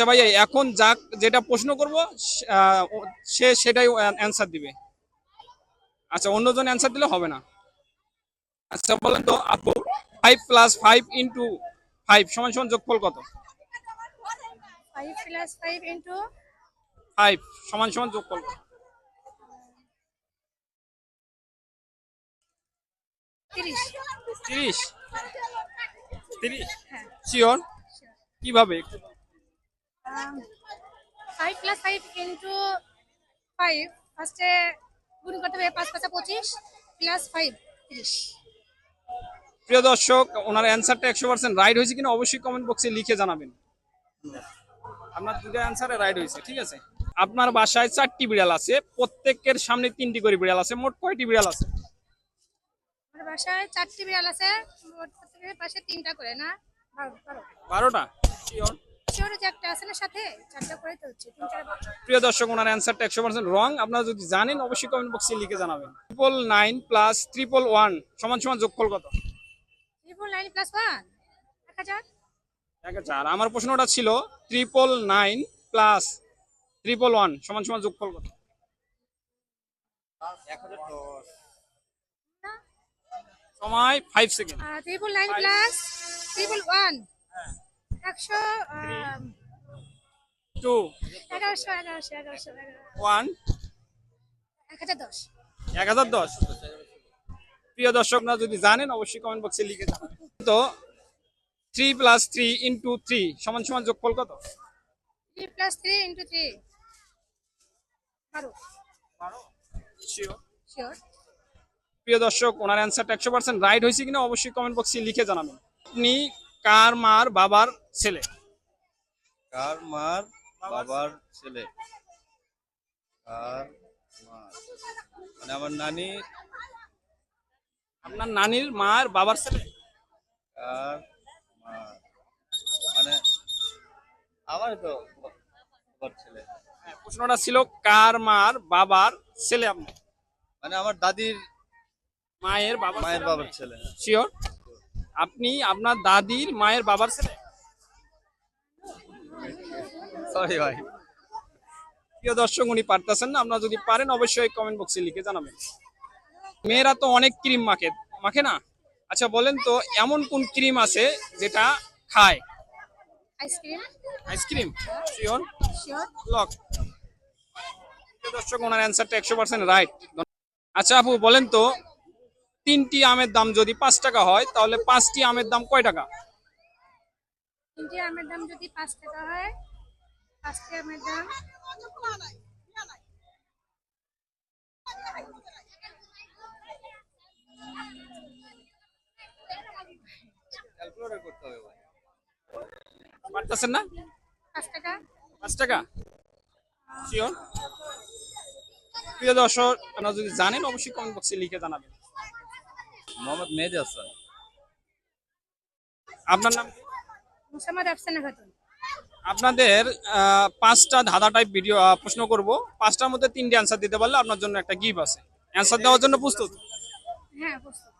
আচ্ছা ভাইয়া, এখন যাক যেটা প্রশ্ন করব সে সেটাই অ্যান্সার দিবে। আচ্ছা, অন্যজন অ্যান্সার দিলে হবে না। আচ্ছা বলেন তো আপু, 5 + 5 × 5 সমান সমান যোগফল কত? 5 + 5 * 5 সমান সমান যোগফল কত? 30। 30। 30 হ্যাঁ, শিওর? sure. কিভাবে? 5 + 5 * 5 ফার্স্টে গুণ করতে হবে, 5 × 5 = 25 + 5 30। প্রিয় দর্শক, ওনার অ্যান্সারটা 100% রাইট হয়েছে কিনা অবশ্যই কমেন্ট বক্সে লিখে জানাবেন। আপনার দুটো অ্যান্সারে রাইট হয়েছে, ঠিক আছে। আপনার বাসায় 4টি বিড়াল আছে, প্রত্যেকের সামনে 3টি করে বিড়াল আছে, মোট কয়টি বিড়াল আছে? আমার বাসায় 4টি বিড়াল আছে, মোট প্রত্যেকের পাশে 3টা করে, না 12। 12টা শিওর? শিওর যে একটা আছে না সাথে, 4টা করে তো হচ্ছে 3 4 12। প্রিয় দর্শক, ওনার অ্যান্সারটা 100% রং। আপনারা যদি জানেন অবশ্যই কমেন্ট বক্সে লিখে জানাবেন। 999 + 111 সমান সমান যোগফল কত? 999 + 1 1000। 1000। আমার প্রশ্নটা ছিল 999 + 111 সমান সমান যোগফল কত? 1010। সময় 5 সেকেন্ড। 999 + 111 100 2 1100 1100 1100 1 1010। 1010। প্রিয় দর্শকরা যদি জানেন অবশ্যই কমেন্ট বক্সে লিখে জানাবেন। তো 3 + 3 × 3 সমান সমান যোগফল কত? 3 + 3 * 3 12। শিওর? শিওর। প্রিয় দর্শক, ওনার অ্যান্সারটা 100% রাইট হয়েছে কিনা অবশ্যই কমেন্ট বক্সে লিখে জানাবেন। আপনি কার মার বাবার ছেলে? কার মার বাবার ছেলে? কার মার মানে আমার নানি। আপনার নানির মার বাবার ছেলে? কার মার মানে আমার তো বাবার ছেলে, হ্যাঁ, প্রশ্নটা ছিল কার মার বাবার ছেলে আপনি? মানে আমার দাদির মায়ের মায়ের বাবার ছেলে। শিওর? আপনি আপনার দাদির মায়ের বাবার ছেলে? সরি ভাই। প্রিয় দর্শক, উনি পারতেছেন না। আপনারা যদি পারেন অবশ্যই কমেন্ট বক্সে লিখে জানাবেন। মেয়েরা তো অনেক ক্রিম মাখে, মাখে না? আচ্ছা বলেন তো, এমন কোন ক্রিম আছে যেটা খায়? Ice cream. Ice cream? Sure? Sure. Lock. প্রিয় দর্শক, ওনার অ্যান্সারটা 100% রাইট। আচ্ছা আপু বলেন তো, 3টি আমের দাম যদি 5 টাকা হয় তাহলে 5টি আমের দাম কয় টাকা? 3টি আমের দাম যদি 5 টাকা হয়, 5টি আমের দাম ক্যালকুলেটর করতে হবে ভাই। পারতেছেন না? 5 টাকা। 5 টাকা? শিওর? প্রিয় দর্শক, আপনারা যদি জানেন অবশ্যই কমেন্ট বক্সে লিখে জানাবেন। মোহাম্মদ মেহেদী হাসান। আপনার নাম কি? মুসাম্মদ আফসানা খাতুন। আপনাদের 5টা ধাঁধা টাইপ ভিডিও প্রশ্ন করব। 5টার মধ্যে 3টে অ্যান্সার দিতে পারলে আপনার জন্য একটা গিফট আছে। অ্যান্সার দেওয়ার জন্য প্রস্তুত? হ্যাঁ, প্রস্তুত।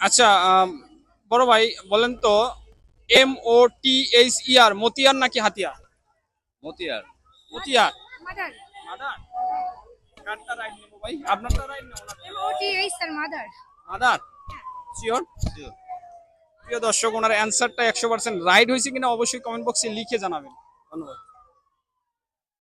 আচ্ছা বড় ভাই বলেন তো, MOTHER মতিয়ার নাকি হাতিয়ার? মতিয়ার। মতিয়ার। মাদার। মাদার? কারটা রাইট নেবো ভাই? আপনারটা রাইট না ওনারটা? MOTH sir, mother. Mother? Sure? প্রিয় দর্শক, ওনার অ্যান্সারটা 100% রাইট হয়েছে কিনা অবশ্যই কমেন্ট বক্সে লিখে জানাবেন। ধন্যবাদ।